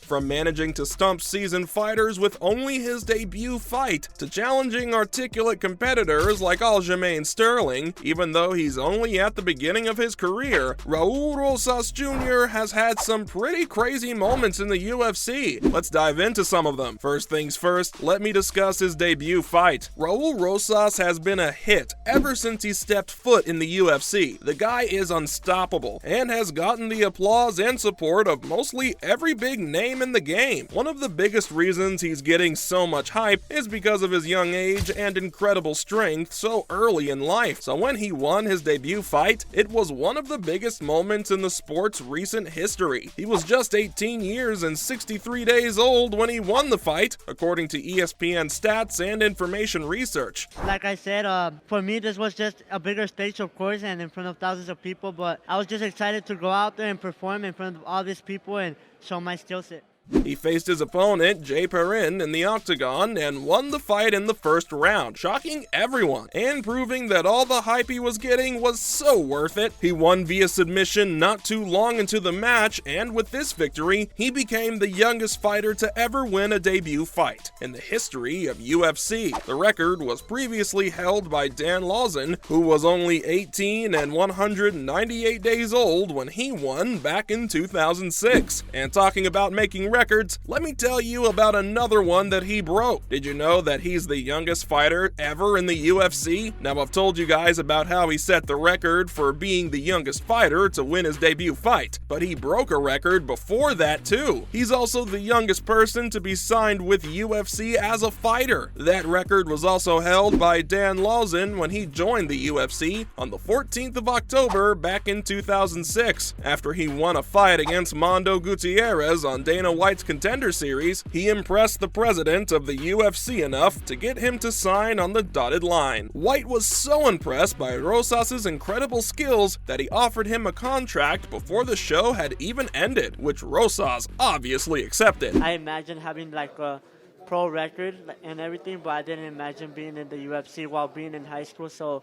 From managing to stump seasoned fighters with only his debut fight, to challenging articulate competitors like Aljamain Sterling, even though he's only at the beginning of his career, Raul Rosas Jr. has had some pretty crazy moments in the UFC. Let's dive into some of them. First things first, let me discuss his debut fight. Raul Rosas has been a hit ever since he stepped foot in the UFC. The guy is unstoppable and has gotten the applause and support of mostly every big name in the game. One of the biggest reasons he's getting so much hype is because of his young age and incredible strength so early in life. So when he won his debut fight, it was one of the biggest moments in the sport's recent history. He was just 18 years and 63 days old when he won the fight, according to ESPN stats and information research. Like I said, for me this was just a bigger stage, of course, and in front of thousands of people, but I was just excited to go out there and perform in front of all these people and show my skill set. He faced his opponent, Jay Perrin, in the octagon and won the fight in the first round, shocking everyone and proving that all the hype he was getting was so worth it. He won via submission not too long into the match, and with this victory, he became the youngest fighter to ever win a debut fight in the history of UFC. The record was previously held by Dan Lawson, who was only 18 and 198 days old when he won back in 2006. And talking about making records, let me tell you about another one that he broke. Did you know that he's the youngest fighter ever in the UFC? Now, I've told you guys about how he set the record for being the youngest fighter to win his debut fight, but he broke a record before that too. He's also the youngest person to be signed with UFC as a fighter. That record was also held by Dan Lawson when he joined the UFC on the 14th of October back in 2006. After he won a fight against Mondo Gutierrez on Dana White's Contender Series, he impressed the president of the UFC enough to get him to sign on the dotted line. White was so impressed by Rosas' incredible skills that he offered him a contract before the show had even ended, which Rosas obviously accepted. I imagined having like a pro record and everything, but I didn't imagine being in the UFC while being in high school, so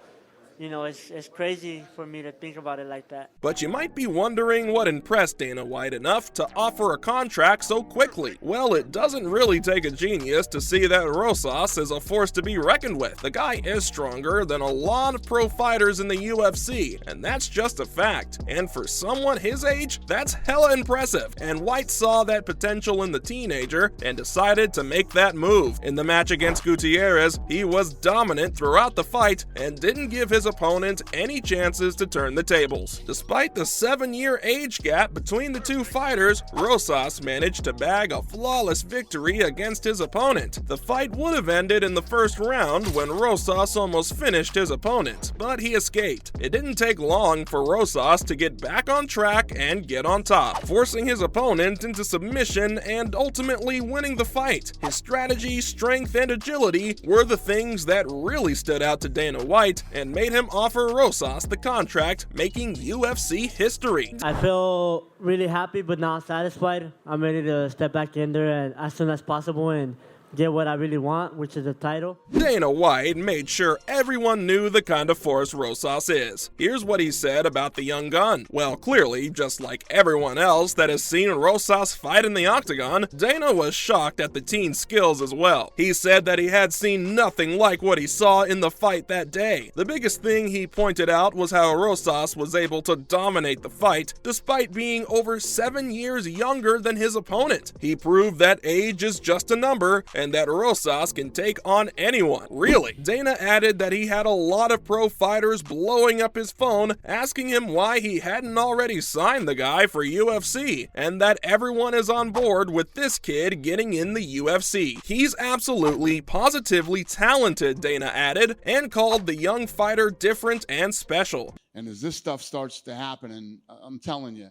you know, it's crazy for me to think about it like that. But you might be wondering what impressed Dana White enough to offer a contract so quickly. Well, it doesn't really take a genius to see that Rosas is a force to be reckoned with. The guy is stronger than a lot of pro fighters in the UFC, and that's just a fact. And for someone his age, that's hella impressive. And White saw that potential in the teenager and decided to make that move. In the match against Gutierrez, he was dominant throughout the fight and didn't give his opponent any chances to turn the tables. Despite the 7-year age gap between the two fighters, Rosas managed to bag a flawless victory against his opponent. The fight would have ended in the first round when Rosas almost finished his opponent, but he escaped. It didn't take long for Rosas to get back on track and get on top, forcing his opponent into submission and ultimately winning the fight. His strategy, strength, and agility were the things that really stood out to Dana White and made him offer Rosas the contract, making UFC history. I feel really happy but not satisfied. I'm ready to step back in there and as soon as possible and get what I really want, which is a title. Dana White made sure everyone knew the kind of force Rosas is. Here's what he said about the young gun. Well, clearly, just like everyone else that has seen Rosas fight in the octagon, Dana was shocked at the teen's skills as well. He said that he had seen nothing like what he saw in the fight that day. The biggest thing he pointed out was how Rosas was able to dominate the fight despite being over 7 years younger than his opponent. He proved that age is just a number and that Rosas can take on anyone. Really. Dana added that he had a lot of pro fighters blowing up his phone asking him why he hadn't already signed the guy for UFC, and that everyone is on board with this kid getting in the UFC. He's absolutely, positively talented, Dana added, and called the young fighter different and special. And as this stuff starts to happen, and I'm telling you,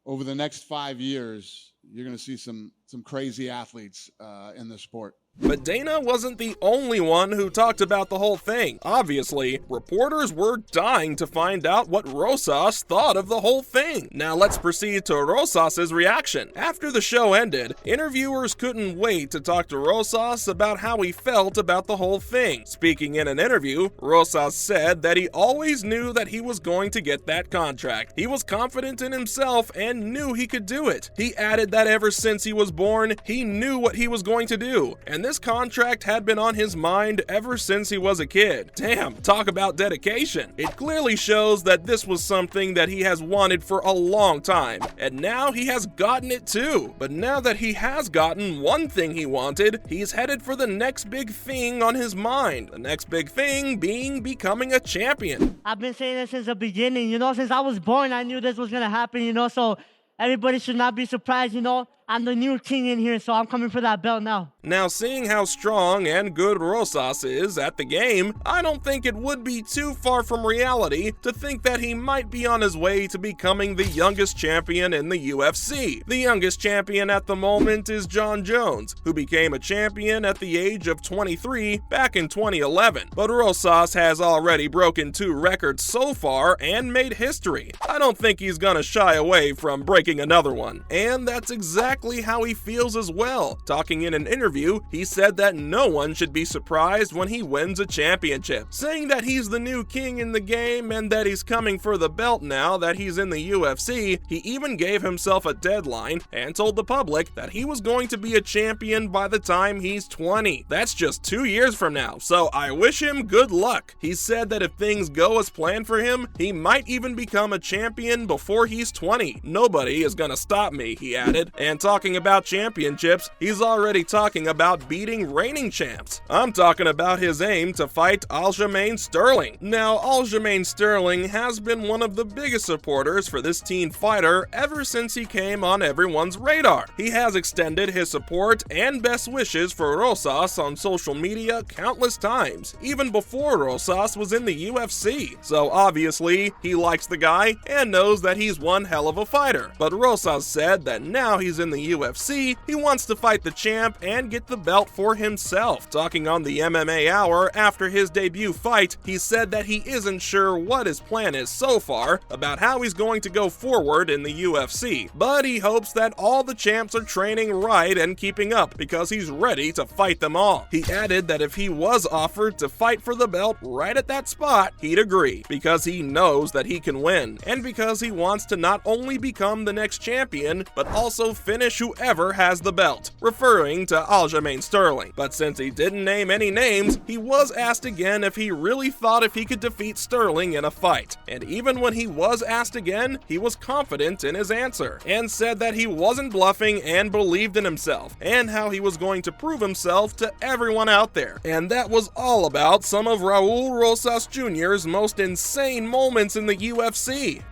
over the next 5 years, you're going to see some some crazy athletes in this sport. But Dana wasn't the only one who talked about the whole thing. Obviously, reporters were dying to find out what Rosas thought of the whole thing. Now let's proceed to Rosas' reaction. After the show ended, interviewers couldn't wait to talk to Rosas about how he felt about the whole thing. Speaking in an interview, Rosas said that he always knew that he was going to get that contract. He was confident in himself and knew he could do it. He added that ever since he was born, he knew what he was going to do, and this contract had been on his mind ever since he was a kid. Damn, talk about dedication. It clearly shows that this was something that he has wanted for a long time, and now he has gotten it too. But now that he has gotten one thing he wanted, he's headed for the next big thing on his mind. The next big thing being becoming a champion. I've been saying this since the beginning, since I was born, I knew this was gonna happen, so everybody should not be surprised, I'm the new king in here, so I'm coming for that belt now. Now, seeing how strong and good Rosas is at the game, I don't think it would be too far from reality to think that he might be on his way to becoming the youngest champion in the UFC. The youngest champion at the moment is Jon Jones, who became a champion at the age of 23 back in 2011. But Rosas has already broken 2 records so far and made history. I don't think he's gonna shy away from breaking another one. And that's exactly how he feels as well. Talking in an interview, he said that no one should be surprised when he wins a championship, saying that he's the new king in the game and that he's coming for the belt now that he's in the UFC. He even gave himself a deadline and told the public that he was going to be a champion by the time he's 20. That's just 2 years from now, so I wish him good luck. He said that if things go as planned for him, he might even become a champion before he's 20. Nobody is gonna stop me, he added. And talking about championships, he's already talking about beating reigning champs. I'm talking about his aim to fight Aljamain Sterling. Now, Aljamain Sterling has been one of the biggest supporters for this teen fighter ever since he came on everyone's radar. He has extended his support and best wishes for Rosas on social media countless times, even before Rosas was in the UFC. So obviously, he likes the guy and knows that he's one hell of a fighter. But Rosas said that now he's in the UFC, he wants to fight the champ and get the belt for himself. Talking on the MMA Hour after his debut fight, he said that he isn't sure what his plan is so far about how he's going to go forward in the UFC, but he hopes that all the champs are training right and keeping up because he's ready to fight them all. He added that if he was offered to fight for the belt right at that spot, he'd agree because he knows that he can win and because he wants to not only become the next champion but also finish whoever has the belt, referring to Aljamain Sterling. But since he didn't name any names, he was asked again if he really thought if he could defeat Sterling in a fight. And even when he was asked again, he was confident in his answer and said that he wasn't bluffing and believed in himself and how he was going to prove himself to everyone out there. And that was all about some of Raul Rosas Jr.'s most insane moments in the UFC.